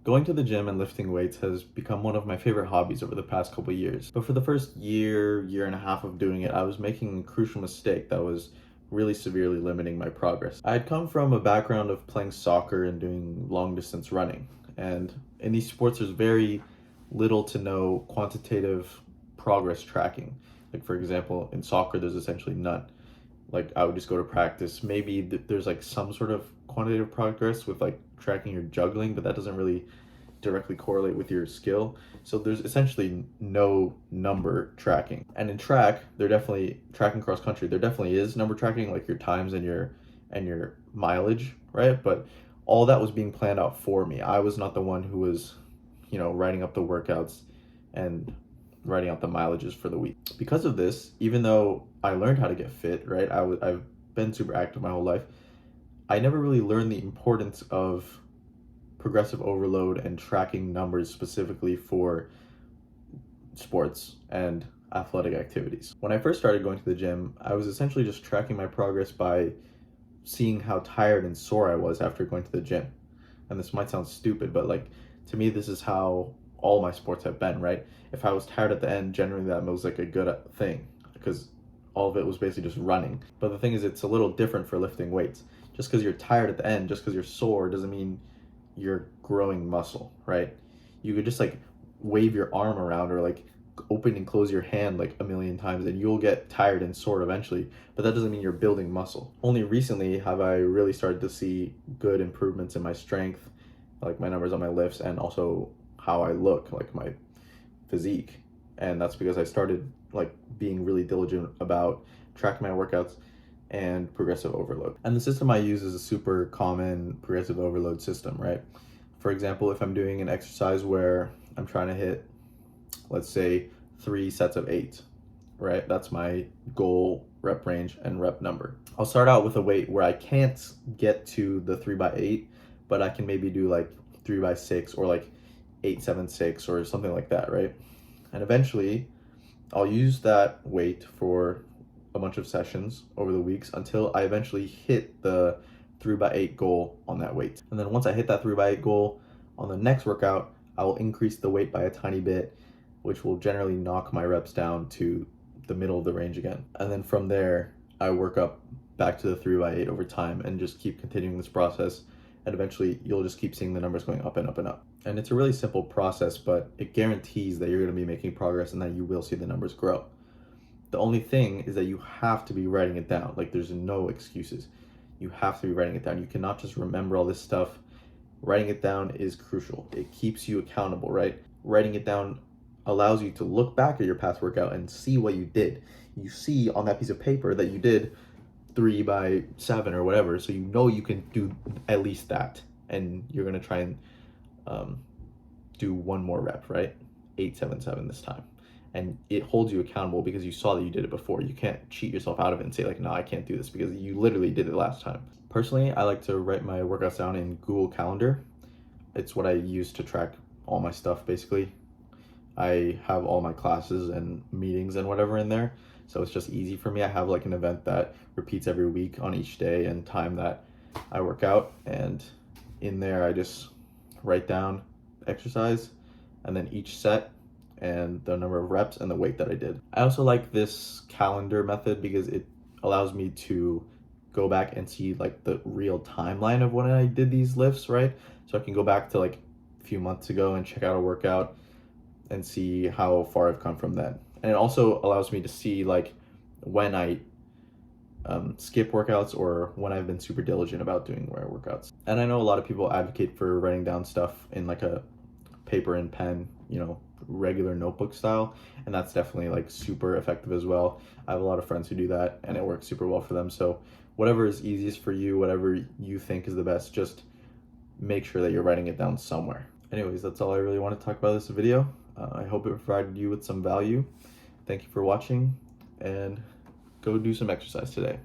Going to the gym and lifting weights has become one of my favorite hobbies over the past couple of years. But for the first year and a half of doing it, I was making a crucial mistake that was really severely limiting my progress. I had come from a background of playing soccer and doing long distance running. And in these sports, there's very little to no quantitative progress tracking. Like, for example, in soccer, there's essentially none. Like, I would just go to practice. Maybe there's like some sort of quantitative progress with like tracking your juggling, but that doesn't really directly correlate with your skill. So there's essentially no number tracking. And in track, they're definitely tracking cross country. There definitely is number tracking, like your times and your mileage, right? But all that was being planned out for me. I was not the one who was, writing up the workouts and writing out the mileages for the week. Because of this, even though I learned how to get fit, right? I've been super active my whole life. I never really learned the importance of progressive overload and tracking numbers specifically for sports and athletic activities. When I first started going to the gym, I was essentially just tracking my progress by seeing how tired and sore I was after going to the gym. And this might sound stupid, but like to me, this is how all my sports have been, right? If I was tired at the end, generally that was like a good thing because all of it was basically just running. But the thing is, it's a little different for lifting weights. Just because you're tired at the end, just because you're sore, doesn't mean you're growing muscle, right? You could just like wave your arm around or like open and close your hand like a million times and you'll get tired and sore eventually, but that doesn't mean you're building muscle. Only recently have I really started to see good improvements in my strength, like my numbers on my lifts and also how I look, like my physique. And that's because I started like being really diligent about tracking my workouts and progressive overload. And the system I use is a super common progressive overload system, right? For example, if I'm doing an exercise where I'm trying to hit, let's say, 3 sets of 8, right? That's my goal rep range and rep number. I'll start out with a weight where I can't get to the 3x8, but I can maybe do like 3x6 or like 8-7-6 or something like that, right? And eventually I'll use that weight for a bunch of sessions over the weeks until I eventually hit the 3x8 goal on that weight. And then once I hit that 3x8 goal on the next workout, I will increase the weight by a tiny bit, which will generally knock my reps down to the middle of the range again. And then from there, I work up back to the 3x8 over time and just keep continuing this process. And eventually you'll just keep seeing the numbers going up and up and up. And it's a really simple process, but it guarantees that you're going to be making progress and that you will see the numbers grow. The only thing is that you have to be writing it down. Like, there's no excuses. You have to be writing it down. You cannot just remember all this stuff. Writing it down is crucial. It keeps you accountable, right? Writing it down allows you to look back at your past workout and see what you did. You see on that piece of paper that you did 3x7 or whatever, so you know you can do at least that. And you're going to try and do one more rep, right? 8-7-7 this time. And it holds you accountable because you saw that you did it before. You can't cheat yourself out of it and say like, no, I can't do this because you literally did it last time. Personally, I like to write my workouts down in Google Calendar. It's what I use to track all my stuff, basically. I have all my classes and meetings and whatever in there, so it's just easy for me. I have like an event that repeats every week on each day and time that I work out, and in there I just write down exercise and then each set and the number of reps and the weight that I did. I also like this calendar method because it allows me to go back and see like the real timeline of when I did these lifts, right? So I can go back to like a few months ago and check out a workout and see how far I've come from then. And it also allows me to see like when I skip workouts or when I've been super diligent about doing my workouts. And I know a lot of people advocate for writing down stuff in like a paper and pen, regular notebook style, and that's definitely like super effective as well. I have a lot of friends who do that and it works super well for them. So whatever is easiest for you, whatever you think is the best, just make sure that you're writing it down somewhere. Anyways, that's all I really want to talk about this video. I hope it provided you with some value. Thank you for watching, and go do some exercise today.